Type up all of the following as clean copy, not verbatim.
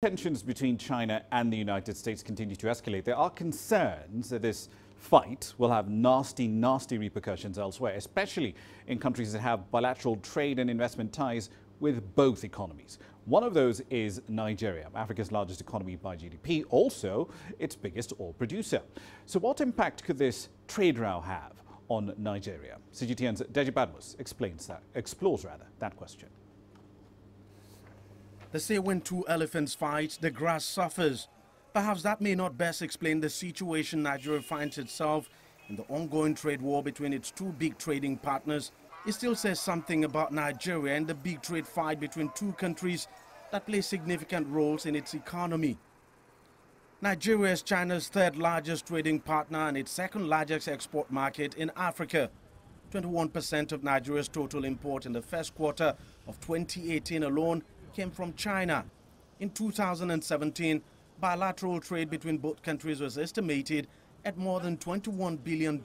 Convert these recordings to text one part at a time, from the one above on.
Tensions between China and the United States continue to escalate. There are concerns that this fight will have nasty repercussions elsewhere, especially in countries that have bilateral trade and investment ties with both economies. One of those is Nigeria, Africa's largest economy by GDP, also its biggest oil producer. So what impact could this trade row have on Nigeria? CGTN's Deji Badmus explores that question. They say when two elephants fight, the grass suffers. Perhaps that may not best explain the situation Nigeria finds itself in the ongoing trade war between its two big trading partners. It still says something about Nigeria and the big trade fight between two countries that play significant roles in its economy. Nigeria is China's third largest trading partner and its second largest export market in Africa. 21% of Nigeria's total import in the first quarter of 2018 alone came from China. In 2017, bilateral trade between both countries was estimated at more than $21 billion.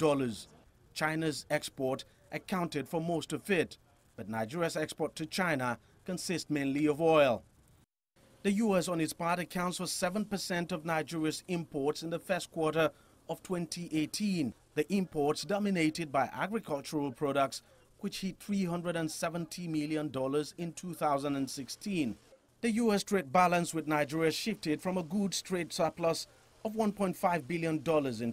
China's export accounted for most of it, but Nigeria's export to China consists mainly of oil. The U.S. on its part accounts for 7% of Nigeria's imports in the first quarter of 2018. The imports dominated by agricultural products, which hit $370 million in 2016. The U.S. trade balance with Nigeria shifted from a goods trade surplus of $1.5 billion in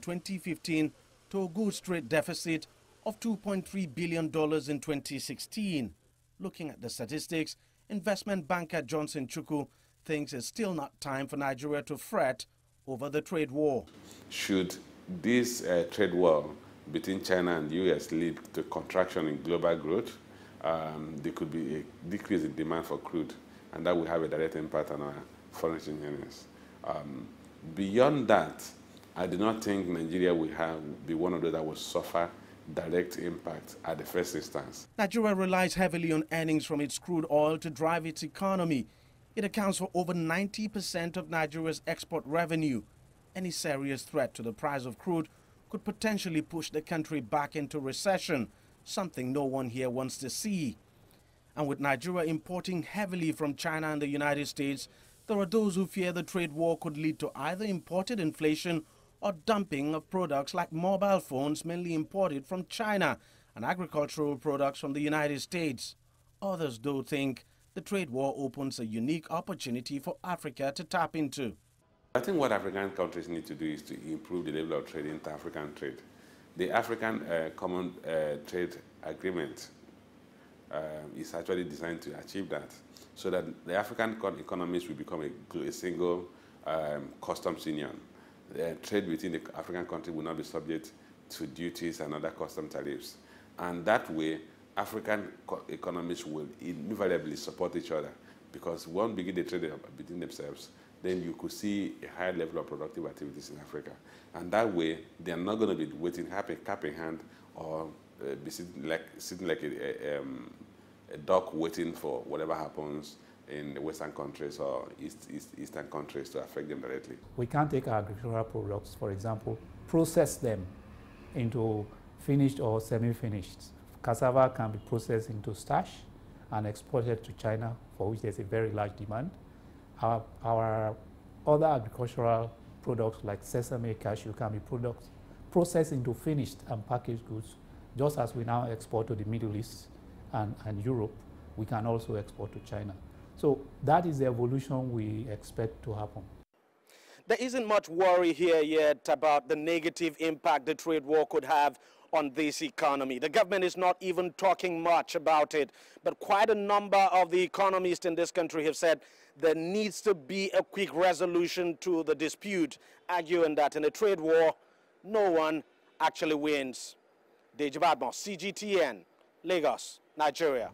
2015 to a goods trade deficit of $2.3 billion in 2016. Looking at the statistics, investment banker Johnson Chukwu thinks it's still not time for Nigeria to fret over the trade war. Should this trade war between China and the U.S. lead to contraction in global growth, there could be a decrease in demand for crude, and that will have a direct impact on our foreign exchange earnings. Beyond that, I do not think Nigeria will be one of those that will suffer direct impact at the first instance. Nigeria relies heavily on earnings from its crude oil to drive its economy. It accounts for over 90% of Nigeria's export revenue. Any serious threat to the price of crude could potentially push the country back into recession, something no one here wants to see. And with Nigeria importing heavily from China and the United States, there are those who fear the trade war could lead to either imported inflation or dumping of products like mobile phones mainly imported from China and agricultural products from the United States. Others, though, think the trade war opens a unique opportunity for Africa to tap into. I think what African countries need to do is to improve the level of trade, inter-African trade. The African Common Trade Agreement is actually designed to achieve that, so that the African economies will become a single customs union. The trade within the African country will not be subject to duties and other custom tariffs. And that way, African economies will invariably support each other, because once begin the trade between themselves, then you could see a higher level of productive activities in Africa. And that way, they are not going to be waiting cap in hand or be sitting like a duck waiting for whatever happens in the Western countries or Eastern countries to affect them directly. We can take agricultural products, for example, process them into finished or semi-finished. Cassava can be processed into starch and exported to China, for which there's a very large demand. Our other agricultural products like sesame, cashew can be processed into finished and packaged goods. Just as we now export to the Middle East and Europe, we can also export to China. So that is the evolution we expect to happen. There isn't much worry here yet about the negative impact the trade war could have on this economy. The government is not even talking much about it, but quite a number of the economists in this country have said there needs to be a quick resolution to the dispute, arguing that in a trade war, no one actually wins. Deji, CGTN, Lagos, Nigeria.